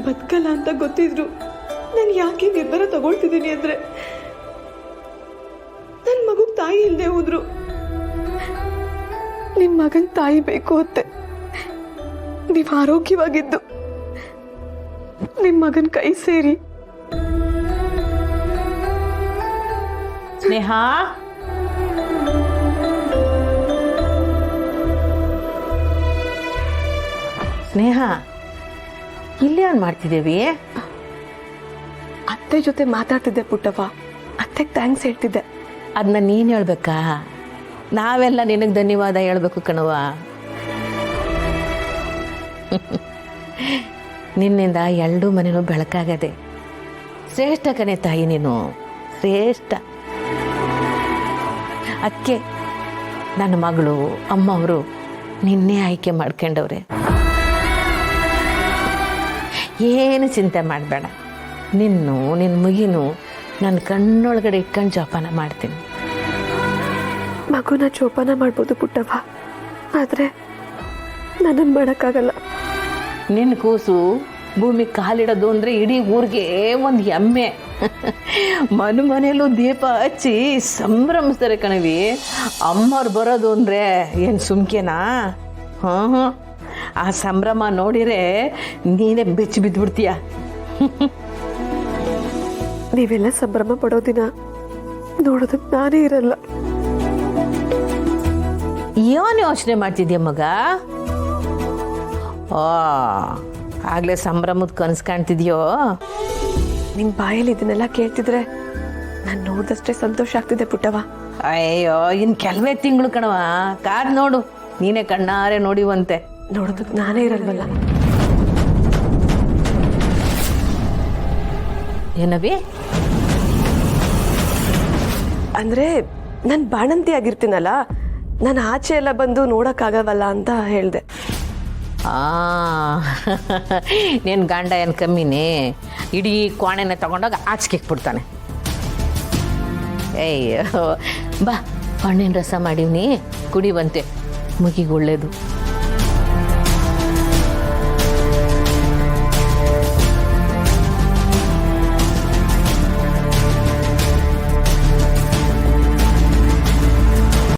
ಬದುಕಲ್ಲ ಅಂತ ಗೊತ್ತಿದ್ರು ನಾನು ಯಾಕೆ ನಿರ್ಧಾರ ತಗೊಳ್ತಿದ್ದೀನಿ ಅಂದ್ರೆ ನನ್ನ ಮಗುಗ್ ತಾಯಿ ಇಲ್ಲದೆ ಹೋದ್ರು. ನಿಮ್ ಮಗನ್ ತಾಯಿ ಬೇಕು ಅತ್ತೆ. ನೀವ್ ಆರೋಗ್ಯವಾಗಿದ್ದು ನಿಮ್ ಮಗನ್ ಕೈ ಸೇರಿ. ಸ್ನೇಹ, ಸ್ನೇಹ, ಇಲ್ಲೇ ಏನ್ ಮಾಡ್ತಿದ್ದೇವಿ? ಅತ್ತೆ ಜೊತೆ ಮಾತಾಡ್ತಿದ್ದೆ ಪುಟ್ಟವ್ವ. ಅತ್ತೆಗೆ ಥ್ಯಾಂಕ್ಸ್ ಹೇಳ್ತಿದ್ದೆ. ಅದನ್ನ ನೀನು ಹೇಳ್ಬೇಕಾ? ನಾವೆಲ್ಲ ನಿನಗೆ ಧನ್ಯವಾದ ಹೇಳ್ಬೇಕು ಕಣವ. ನಿನ್ನಿಂದ ಎರಡೂ ಮನೇನೂ ಬೆಳಕಾಗದೆ. ಶ್ರೇಷ್ಠ ಕಣೆ ತಾಯಿ ನೀನು, ಶ್ರೇಷ್ಠ. ಅದಕ್ಕೆ ನನ್ನ ಮಗಳು ಅಮ್ಮವರು ನಿನ್ನೆ ಆಯ್ಕೆ ಮಾಡ್ಕೊಂಡವ್ರೆ. ಏನು ಚಿಂತೆ ಮಾಡಬೇಡ. ನಿನ್ನ ಮುಗಿನೂ ನನ್ನ ಕಣ್ಣೊಳಗಡೆ ಇಟ್ಕೊಂಡು ಜೋಪಾನ ಮಾಡ್ತೀನಿ. ಮಗುನ ಜೋಪಾನ ಮಾಡ್ಬೋದು ಪುಟ್ಟವ್ವ, ಆದ್ರೆ ನನ್ನನ್ನು ಮಾಡೋಕ್ಕಾಗಲ್ಲ. ನಿನ್ನ ಕೂಸು ಭೂಮಿ ಕಾಲಿಡೋದು ಅಂದರೆ ಇಡೀ ಊರಿಗೆ ಒಂದು ಹೆಮ್ಮೆ. ಮನೆಯಲ್ಲೂ ದೀಪ ಹಚ್ಚಿ ಸಂಭ್ರಮಿಸ್ತಾರೆ ಕಣವಿ. ಅಮ್ಮವ್ರು ಬರೋದು ಅಂದರೆ ಏನು ಸುಮ್ಕೆನಾ? ಹಾಂ, ಆ ಸಂಭ್ರಮ ನೋಡಿರೆ ನೀನೇ ಬೆಚ್ಚಿ ಬಿದ್ದುಬಿಡ್ತೀಯ. ನೀವೆಲ್ಲ ಸಂಭ್ರಮ ಪಡೋದಿನ ನೋಡೋದಕ್ಕೆ ನಾನೇ ಇರಲ್ಲ. ಏನು ಯೋಚನೆ ಮಾಡ್ತಿದ್ಯ ಮಗ? ಓ, ಆಗ್ಲೇ ಸಂಭ್ರಮದ ಕನಸು ಕಾಣ್ತಿದ್ಯೋ? ನಿಮ್ ಬಾಯಲ್ಲಿ ಇದನ್ನೆಲ್ಲ ಕೇಳ್ತಿದ್ರೆ ನಾನು ನೋಡಿದಷ್ಟೇ ಸಂತೋಷ ಆಗ್ತಿದೆ ಪುಟ್ಟವ್ವ. ಅಯ್ಯೋ, ಇನ್ನು ಕೆಲವೇ ತಿಂಗಳು ಕಣವ, ಕಾದ್ ನೋಡು, ನೀನೇ ಕಣ್ಣಾರೆ ನೋಡಿವಂತೆ. ನೋಡೋದಕ್ಕೆ ನಾನೇ ಇರಲ್ವಲ್ಲ. ಏನವಿ? ಅಂದ್ರೆ ನಾನು ಬಾಣಂತಿ ಆಗಿರ್ತೀನಲ್ಲ, ನಾನು ಆಚೆ ಎಲ್ಲ ಬಂದು ನೋಡೋಕ್ಕಾಗವಲ್ಲ ಅಂತ ಹೇಳಿದೆ. ನಿನ್ನ ಗಂಡ ಏನು ಕಮ್ಮಿನೇ? ಇಡೀ ಕೋಣೆನ ತಗೊಂಡೋಗಿ ಆಚೆಕ್ಬಿಡ್ತಾನೆ. ಅಯ್ಯೋ, ಬಾ, ಹಣ್ಣಿನ ರಸ ಮಾಡೀವ್ನಿ, ಕುಡಿವಂತೆ, ಮುಗಿಗೆ ಒಳ್ಳೇದು.